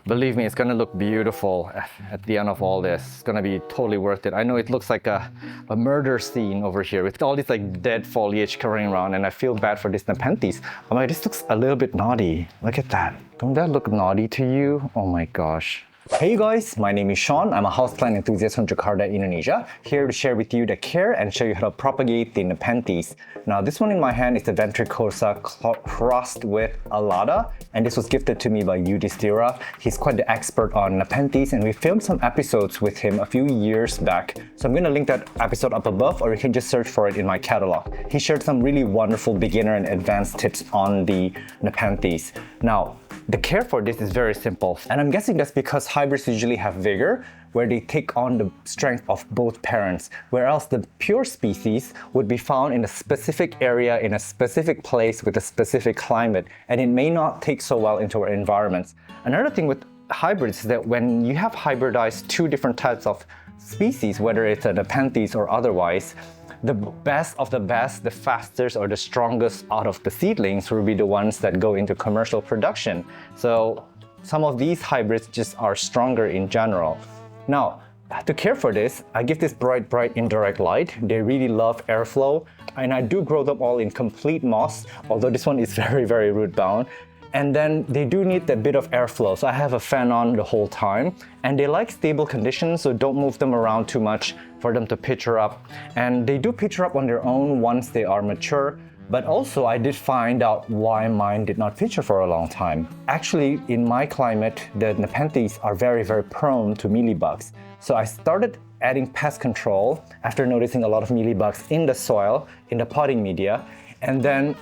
Believe me, it's gonna look beautiful at the end of all this. It's gonna be totally worth it. I know it looks like a murder scene over here with all this like dead foliage covering around, and I feel bad for this Nepenthes. I'm like, this looks a little bit naughty. Look at that. Don't that look naughty to you? Oh my gosh. Hey you guys, my name is Sean. I'm a houseplant enthusiast from Jakarta, Indonesia, here to share with you the care and show you how to propagate the Nepenthes. Now this one in my hand is the ventricosa crossed with alata, and this was gifted to me by Yudhishthira. He's quite the expert on Nepenthes, and we filmed some episodes with him a few years back. So I'm gonna link that episode up above, or you can just search for it in my catalog. He shared some really wonderful beginner and advanced tips on the Nepenthes. Now, the care for this is very simple, and I'm guessing that's because hybrids usually have vigor, where they take on the strength of both parents, whereas the pure species would be found in a specific area, in a specific place with a specific climate, and it may not take so well into our environments. Another thing with hybrids is that when you have hybridized two different types of species, whether it's a Nepenthes or otherwise, the best of the best, the fastest or the strongest out of the seedlings will be the ones that go into commercial production. So some of these hybrids just are stronger in general. Now, to care for this, I give this bright indirect light. They really love airflow, and I do grow them all in complete moss, although this one is very root bound. And then they do need a bit of airflow, so I have a fan on the whole time. And they like stable conditions, so don't move them around too much for them to pitcher up. And they do pitcher up on their own once they are mature. But also I did find out why mine did not pitcher for a long time. Actually, in my climate, the Nepenthes are very prone to mealybugs. So I started adding pest control after noticing a lot of mealybugs in the soil, in the potting media, and then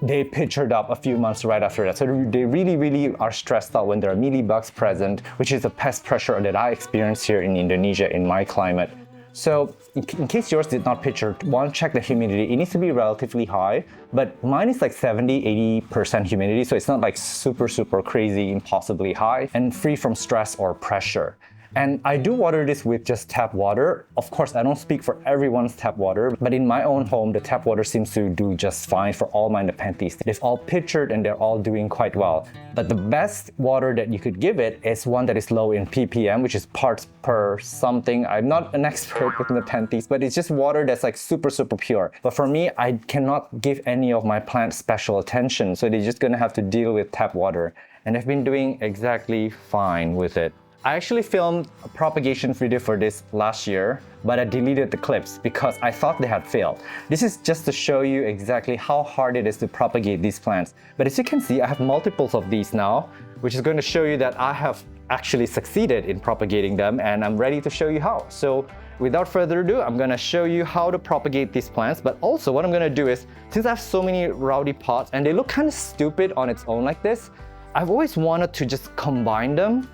they pitchered up a few months right after that. So they really are stressed out when there are mealybugs present, which is a pest pressure that I experience here in Indonesia in my climate. So in case yours did not pitcher, one, check the humidity. It needs to be relatively high, but mine is like 70-80% humidity, so it's not like super crazy, impossibly high, and free from stress or pressure. And I do water this with just tap water. Of course, I don't speak for everyone's tap water, but in my own home, the tap water seems to do just fine for all my Nepenthes. They've all pitchered and they're all doing quite well. But the best water that you could give it is one that is low in ppm, which is parts per something. I'm not an expert with Nepenthes, but it's just water that's like super pure. But for me, I cannot give any of my plants special attention, so they're just gonna have to deal with tap water. And I've been doing exactly fine with it. I actually filmed a propagation video for this last year, but I deleted the clips because I thought they had failed. This is just to show you exactly how hard it is to propagate these plants. But as you can see, I have multiples of these now, which is going to show you that I have actually succeeded in propagating them, and I'm ready to show you how. So without further ado, I'm going to show you how to propagate these plants. But also what I'm going to do is, since I have so many rowdy pots and they look kind of stupid on its own like this, I've always wanted to just combine them.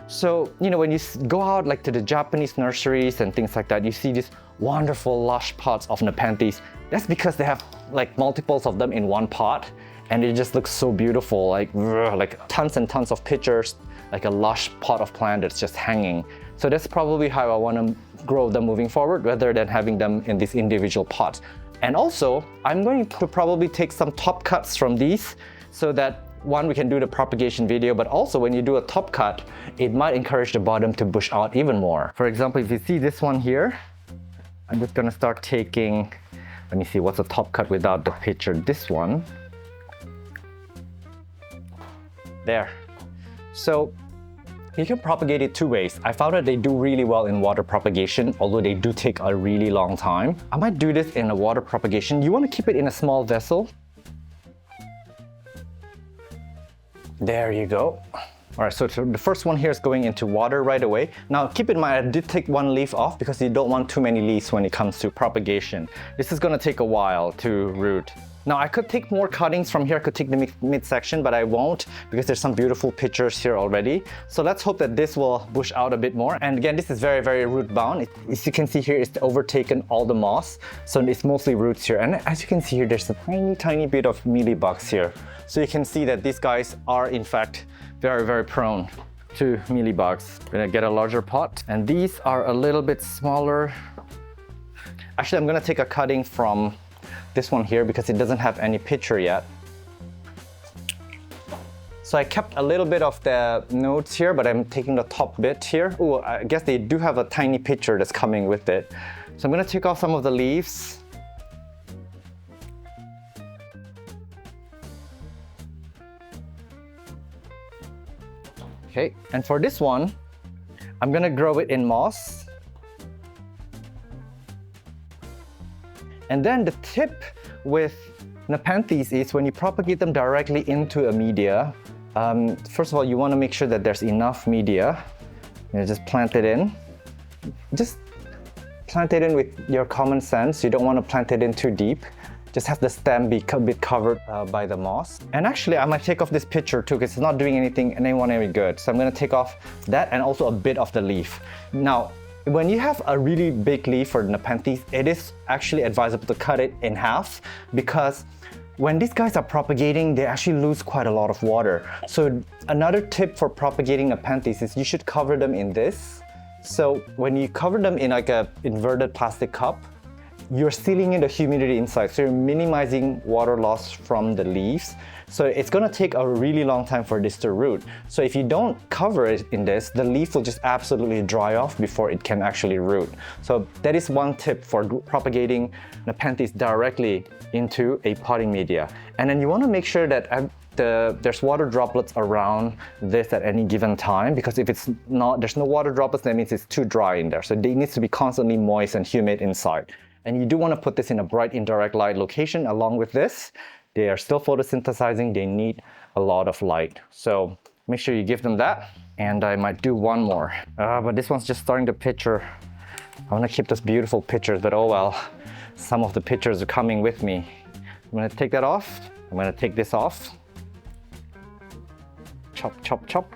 So, you know, when you go out like to the Japanese nurseries and things like that, you see these wonderful lush pots of Nepenthes. That's because they have like multiples of them in one pot, and it just looks so beautiful, like tons and tons of pictures, like a lush pot of plant that's just hanging. So that's probably how I want to grow them moving forward, rather than having them in these individual pots. And also, I'm going to probably take some top cuts from these so that one, we can do the propagation video, but also when you do a top cut, it might encourage the bottom to bush out even more. For example, if you see this one here, I'm just gonna start taking, let me see, what's a top cut without the picture? This one. There. So you can propagate it two ways. I found that they do really well in water propagation, although they do take a really long time. I might do this in a water propagation. You want to keep it in a small vessel. There you go. All right, so the first one here is going into water right away. Now keep in mind, I did take one leaf off because you don't want too many leaves when it comes to propagation. This is gonna take a while to root. Now I could take more cuttings from here, I could take the midsection, but I won't because there's some beautiful pictures here already. So let's hope that this will bush out a bit more. And again, this is very root bound. As you can see here, it's overtaken all the moss. So it's mostly roots here. And as you can see here, there's a tiny bit of mealybugs here. So you can see that these guys are in fact very prone to mealybugs. I'm gonna get a larger pot, and these are a little bit smaller. Actually, I'm gonna take a cutting from this one here because it doesn't have any pitcher yet. So I kept a little bit of the notes here, but I'm taking the top bit here. Oh, I guess they do have a tiny picture that's coming with it. So I'm gonna take off some of the leaves. Okay, and for this one, I'm gonna grow it in moss. And then the tip with Nepenthes is when you propagate them directly into a media, first of all, you want to make sure that there's enough media. You just plant it in. Just plant it in with your common sense. You don't want to plant it in too deep. Just have the stem be a bit covered by the moss. And actually, I might take off this picture too because it's not doing anyone any good. So I'm going to take off that and also a bit of the leaf. Now, when you have a really big leaf for Nepenthes, it is actually advisable to cut it in half because when these guys are propagating, they actually lose quite a lot of water. So another tip for propagating Nepenthes is you should cover them in this. So when you cover them in like a inverted plastic cup, you're sealing in the humidity inside, so you're minimizing water loss from the leaves. So it's gonna take a really long time for this to root. So if you don't cover it in this, the leaf will just absolutely dry off before it can actually root. So that is one tip for propagating Nepenthes directly into a potting media. And then you wanna make sure that there's water droplets around this at any given time, because if it's not, there's no water droplets, that means it's too dry in there. So it needs to be constantly moist and humid inside. And you do want to put this in a bright indirect light location along with this. They are still photosynthesizing, they need a lot of light. So make sure you give them that. And I might do one more, but this one's just starting to picture. I want to keep those beautiful pictures, but oh well, some of the pictures are coming with me. I'm going to take that off. I'm going to take this off. Chop, chop, chop.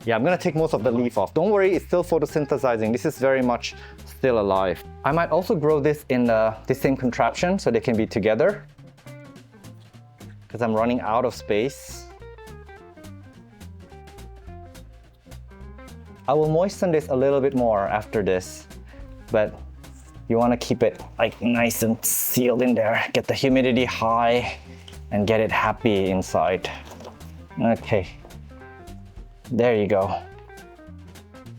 Yeah, I'm going to take most of the leaf off. Don't worry, it's still photosynthesizing. This is very much still alive. I might also grow this in the same contraption so they can be together because I'm running out of space. I will moisten this a little bit more after this, but you want to keep it like nice and sealed in there. Get the humidity high and get it happy inside. Okay, there you go.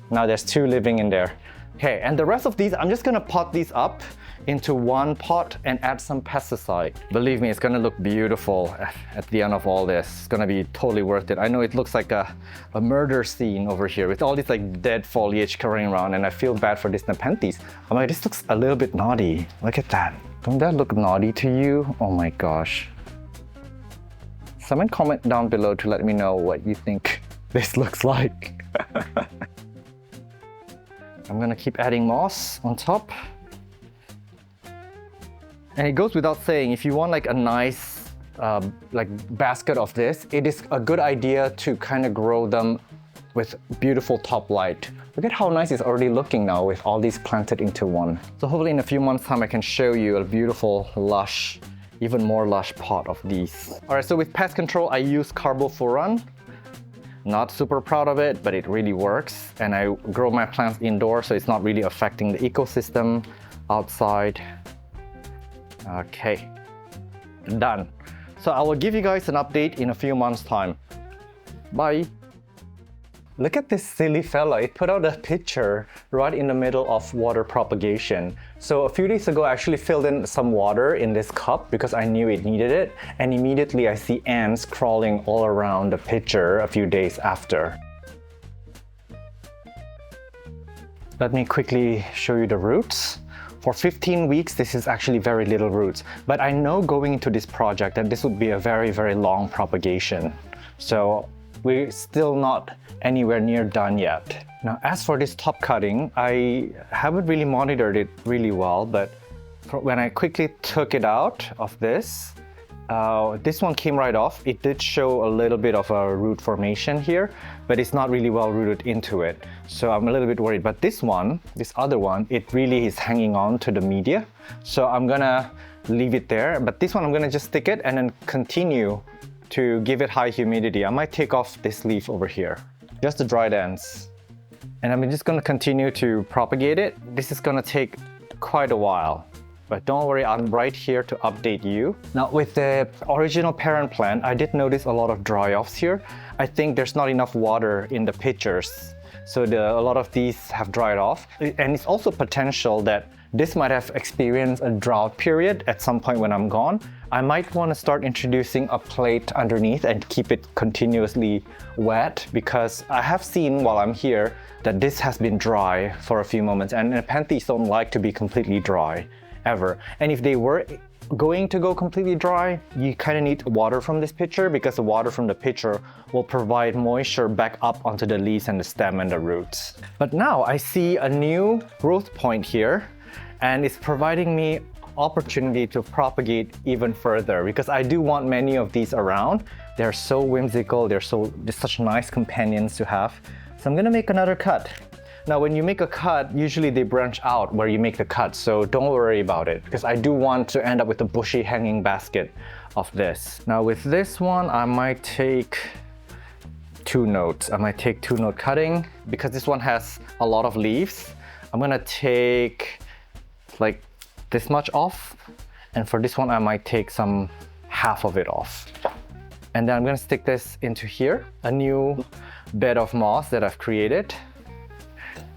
Now there's two living in there. Okay, and the rest of these, I'm just gonna pot these up into one pot and add some pesticide. Believe me, it's gonna look beautiful at the end of all this. It's gonna be totally worth it. I know it looks like a murder scene over here with all these like dead foliage covering around, and I feel bad for this Nepenthes. I'm like, this looks a little bit naughty. Look at that. Don't that look naughty to you? Oh my gosh. Someone comment down below to let me know what you think this looks like. I'm gonna keep adding moss on top. And it goes without saying, if you want like a nice like basket of this, it is a good idea to kind of grow them with beautiful top light. Look at how nice it's already looking now with all these planted into one. So hopefully in a few months time I can show you a beautiful, lush, even more lush pot of these. All right, so with pest control, I use carbofuran. Not super proud of it, but it really works. And I grow my plants indoors, so it's not really affecting the ecosystem outside. Okay, done. So I will give you guys an update in a few months' time. Bye. Look at this silly fella. It put out a picture right in the middle of water propagation. So a few days ago, I actually filled in some water in this cup because I knew it needed it. And immediately I see ants crawling all around the picture a few days after. Let me quickly show you the roots. For 15 weeks, this is actually very little roots. But I know going into this project that this would be a very, very long propagation. So we're still not anywhere near done yet. Now, as for this top cutting, I haven't really monitored it really well, but when I quickly took it out of this one came right off. It did show a little bit of a root formation here, but it's not really well rooted into it. So I'm a little bit worried. But this other one, it really is hanging on to the media. So I'm gonna leave it there. But this one, I'm gonna just stick it and then continue to give it high humidity. I might take off this leaf over here, just the dried ends. And I'm just gonna continue to propagate it. This is gonna take quite a while. But don't worry, I'm right here to update you. Now with the original parent plant, I did notice a lot of dry-offs here. I think there's not enough water in the pitchers. So a lot of these have dried off. And it's also potential that this might have experienced a drought period at some point when I'm gone. I might want to start introducing a plate underneath and keep it continuously wet, because I have seen while I'm here that this has been dry for a few moments, and Nepenthes don't like to be completely dry ever. And if they were going to go completely dry, you kind of need water from this pitcher, because the water from the pitcher will provide moisture back up onto the leaves and the stem and the roots. But now I see a new growth point here, and it's providing me opportunity to propagate even further, because I do want many of these around. They're so whimsical, they're such nice companions to have. So I'm gonna make another cut. Now when you make a cut, usually they branch out where you make the cut, so don't worry about it, because I do want to end up with a bushy hanging basket of this. Now with this one, I might take 2 notes. I might take 2 note cutting, because this one has a lot of leaves. I'm gonna take like this much off, and for this one I might take some half of it off. And then I'm gonna stick this into here, a new bed of moss that I've created,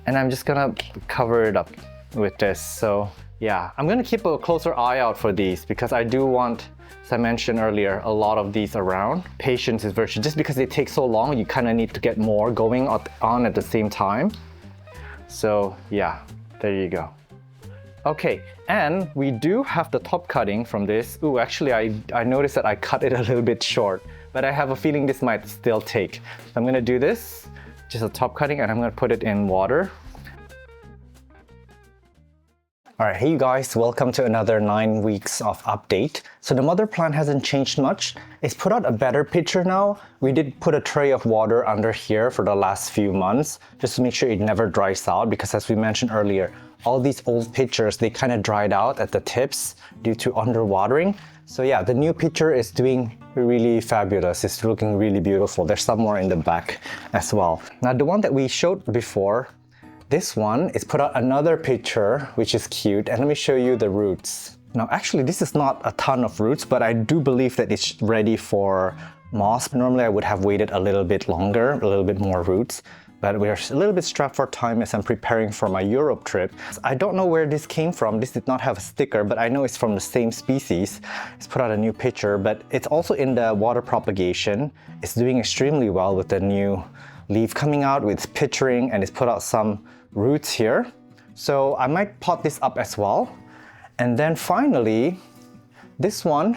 and I'm just gonna cover it up with this. So yeah, I'm gonna keep a closer eye out for these, because I do want, as I mentioned earlier, a lot of these around. Patience is virtue. Just because they take so long, you kind of need to get more going on at the same time. So yeah, there you go. Okay, and we do have the top cutting from this. Ooh, actually I noticed that I cut it a little bit short, but I have a feeling this might still take. So I'm gonna do this, just a top cutting, and I'm gonna put it in water. All right, hey you guys, welcome to another 9 weeks of update. So the mother plant hasn't changed much. It's put out a better pitcher now. We did put a tray of water under here for the last few months, just to make sure it never dries out, because as we mentioned earlier, all these old pitchers, they kind of dried out at the tips due to underwatering. So yeah, the new pitcher is doing really fabulous. It's looking really beautiful. There's some more in the back as well. Now the one that we showed before, this one is put out another pitcher, which is cute. And let me show you the roots. Now actually this is not a ton of roots, but I do believe that it's ready for moss. Normally I would have waited a little bit longer, a little bit more roots. But we're a little bit strapped for time as I'm preparing for my Europe trip. I don't know where this came from. This did not have a sticker, but I know it's from the same species. It's put out a new pitcher, but it's also in the water propagation. It's doing extremely well with the new leaf coming out with pitchering, and it's put out some roots here. So I might pot this up as well. And then finally, this one,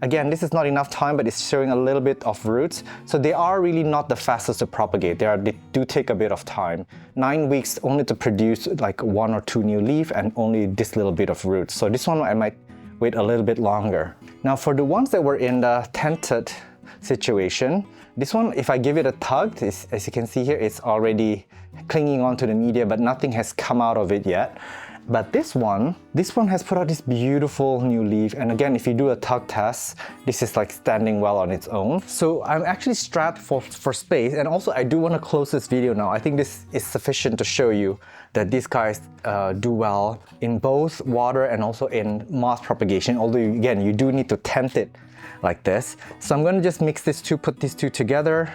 again, this is not enough time, but it's showing a little bit of roots. So they are really not the fastest to propagate. They do take a bit of time. 9 weeks only to produce like 1 or 2 new leaf and only this little bit of roots. So this one I might wait a little bit longer. Now for the ones that were in the tented situation, this one, if I give it a tug, as you can see here, it's already clinging onto the media, but nothing has come out of it yet. But this one has put out this beautiful new leaf. And again, if you do a tug test, this is like standing well on its own. So I'm actually strapped for space. And also I do want to close this video now. I think this is sufficient to show you that these guys do well in both water and also in moss propagation. Although again, you do need to tent it like this. So I'm going to just mix these two, put these two together.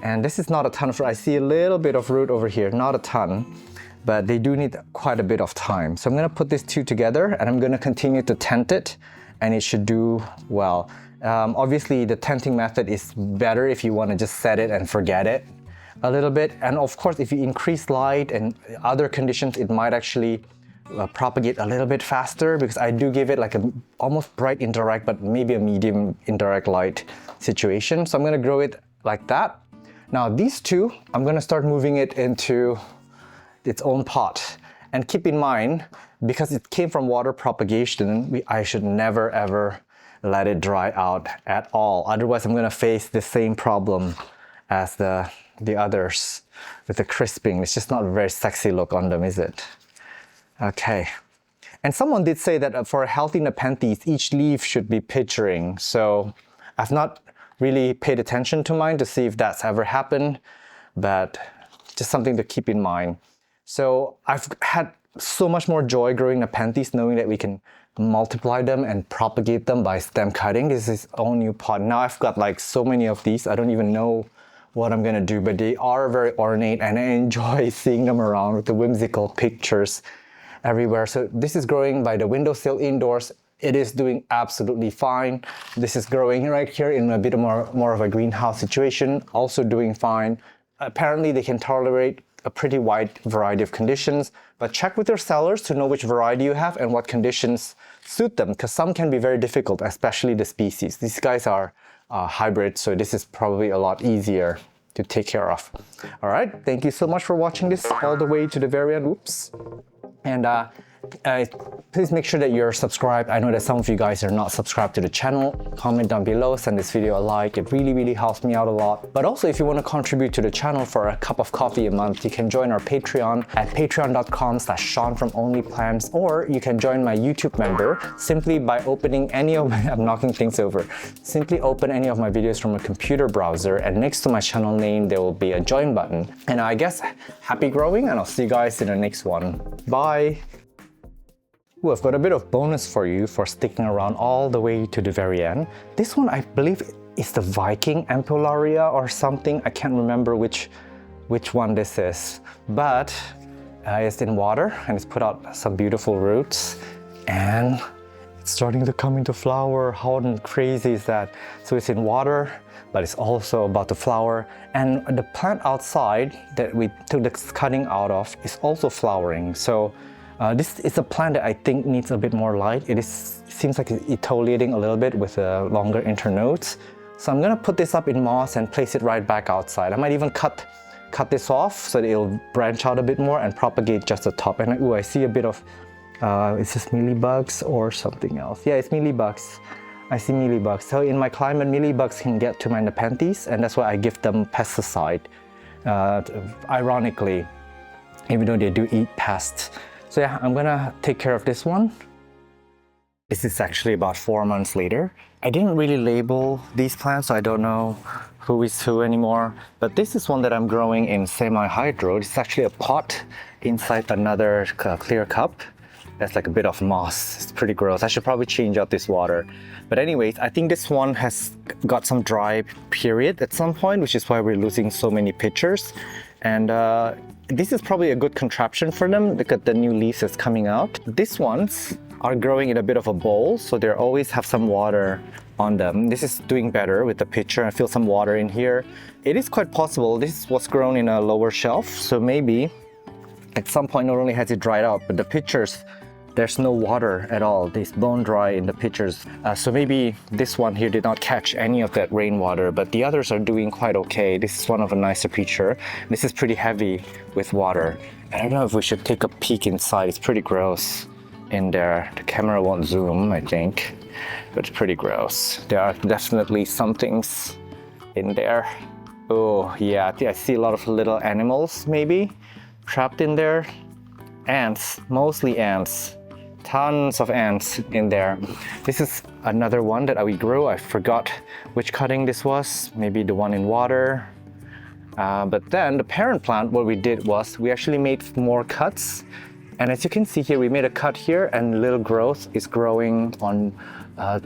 And this is not a ton of root. I see a little bit of root over here, not a ton, but they do need quite a bit of time. So I'm gonna put these two together and I'm gonna continue to tent it, and it should do well. Obviously the tenting method is better if you wanna just set it and forget it a little bit. And of course, if you increase light and other conditions, it might actually propagate a little bit faster, because I do give it like a almost bright indirect, but maybe a medium indirect light situation. So I'm gonna grow it like that. Now these two, I'm gonna start moving it into its own pot. And keep in mind, because it came from water propagation, I should never ever let it dry out at all. Otherwise I'm gonna face the same problem as the others with the crisping. It's just not a very sexy look on them, is it? Okay. And someone did say that for a healthy Nepenthes, each leaf should be pitchering. So I've not really paid attention to mine to see if that's ever happened, but just something to keep in mind. So I've had so much more joy growing Nepenthes, knowing that we can multiply them and propagate them by stem cutting. This is all new pot. Now I've got like so many of these. I don't even know what I'm gonna do, but they are very ornate and I enjoy seeing them around with the whimsical pictures everywhere. So this is growing by the windowsill indoors. It is doing absolutely fine. This is growing right here in a bit more of a greenhouse situation, also doing fine. Apparently they can tolerate a pretty wide variety of conditions, but check with your sellers to know which variety you have and what conditions suit them, because some can be very difficult, especially the species. These guys are hybrid, so this is probably a lot easier to take care of. All right, thank you so much for watching this all the way to the very end. Oops. And please make sure that you're subscribed. I know that some of you guys are not subscribed to the channel. Comment down below, send this video a like. It really helps me out a lot. But also, if you want to contribute to the channel for a cup of coffee a month, you can join our Patreon at patreon.com/Sean from OnlyPlants, or you can join my YouTube member simply by opening any of I'm knocking things over. Simply open any of my videos from a computer browser, and next to my channel name, there will be a join button. And I guess, happy growing, and I'll see you guys in the next one. Bye. Ooh, I've got a bit of bonus for you for sticking around all the way to the very end. This one, I believe, is the Viking Ampullaria or something. I can't remember which one this is, but it's in water and it's put out some beautiful roots and it's starting to come into flower. How crazy is that? So it's in water, but it's also about to flower. And the plant outside that we took the cutting out of is also flowering. So this is a plant that I think needs a bit more light. Seems like it's etiolating a little bit with longer internodes. So I'm gonna put this up in moss and place it right back outside. I might even cut this off so that it'll branch out a bit more and propagate just the top. And ooh, I see a bit of, is this mealybugs or something else? Yeah, it's mealybugs. I see mealybugs. So in my climate, mealybugs can get to my Nepenthes, and that's why I give them pesticide, ironically, even though they do eat pests. So yeah, I'm gonna take care of this one. This is actually about 4 months later. I didn't really label these plants, so I don't know who is who anymore. But this is one that I'm growing in semi-hydro. It's actually a pot inside another clear cup. That's like a bit of moss. It's pretty gross. I should probably change out this water. But anyways, I think this one has got some dry period at some point, which is why we're losing so many pictures. And this is probably a good contraption for them. Look at the new leaves that's coming out. These ones are growing in a bit of a bowl, so they always have some water on them. This is doing better with the pitcher. I feel some water in here. It is quite possible this was grown in a lower shelf, so maybe at some point not only has it dried out, but the pitchers, there's no water at all. It's bone dry in the pitchers. So maybe this one here did not catch any of that rainwater, but the others are doing quite okay. This is one of a nicer pitcher. This is pretty heavy with water. I don't know if we should take a peek inside. It's pretty gross in there. The camera won't zoom, I think, but it's pretty gross. There are definitely some things in there. Oh yeah, I see a lot of little animals maybe trapped in there. Ants, mostly ants. Tons of ants in there. This is another one that we grew. I forgot which cutting this was. Maybe the one in water. But then the parent plant, what we did was we actually made more cuts. And as you can see here, we made a cut here and little growth is growing on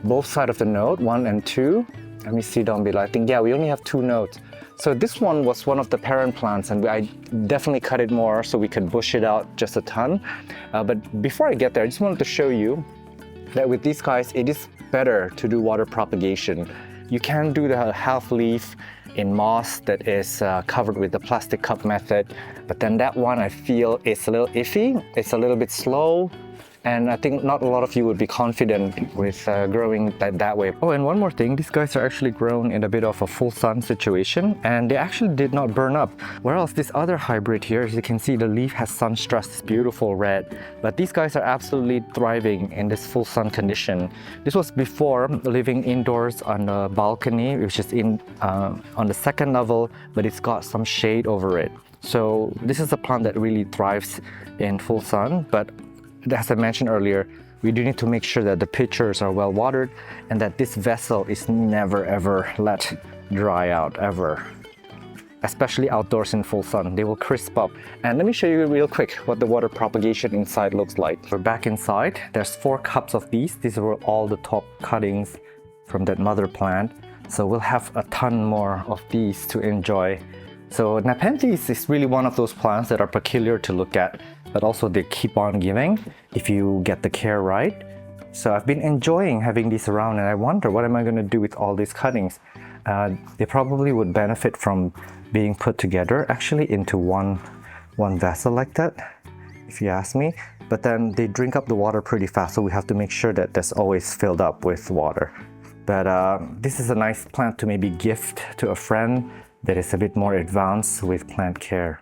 both sides of the node, 1 and 2. Let me see down below. I think, yeah, we only have 2 nodes. So this one was one of the parent plants, and I definitely cut it more so we could bush it out just a ton. But before I get there, I just wanted to show you that with these guys, it is better to do water propagation. You can do the half leaf in moss that is covered with the plastic cup method, but then that one I feel is a little iffy. It's a little bit slow. And I think not a lot of you would be confident with growing that way. Oh, and one more thing, these guys are actually grown in a bit of a full sun situation, and they actually did not burn up. Whereas this other hybrid here, as you can see, the leaf has sun stress, this beautiful red. But these guys are absolutely thriving in this full sun condition. This was before living indoors on a balcony, which is on the 2nd level, but it's got some shade over it. So this is a plant that really thrives in full sun, but as I mentioned earlier, we do need to make sure that the pitchers are well watered and that this vessel is never ever let dry out, ever. especially outdoors in full sun. They will crisp up. And let me show you real quick what the water propagation inside looks like. We're back inside. There's 4 cups of these. These were all the top cuttings from that mother plant. So we'll have a ton more of these to enjoy. So Nepenthes is really one of those plants that are peculiar to look at, but also they keep on giving if you get the care right. So I've been enjoying having these around, and I wonder what am I going to do with all these cuttings. They probably would benefit from being put together actually into one vessel like that, if you ask me. But then they drink up the water pretty fast, so we have to make sure that that's always filled up with water. But this is a nice plant to maybe gift to a friend that is a bit more advanced with plant care.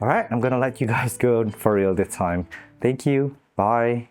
All right, I'm gonna let you guys go for real this time. Thank you. Bye.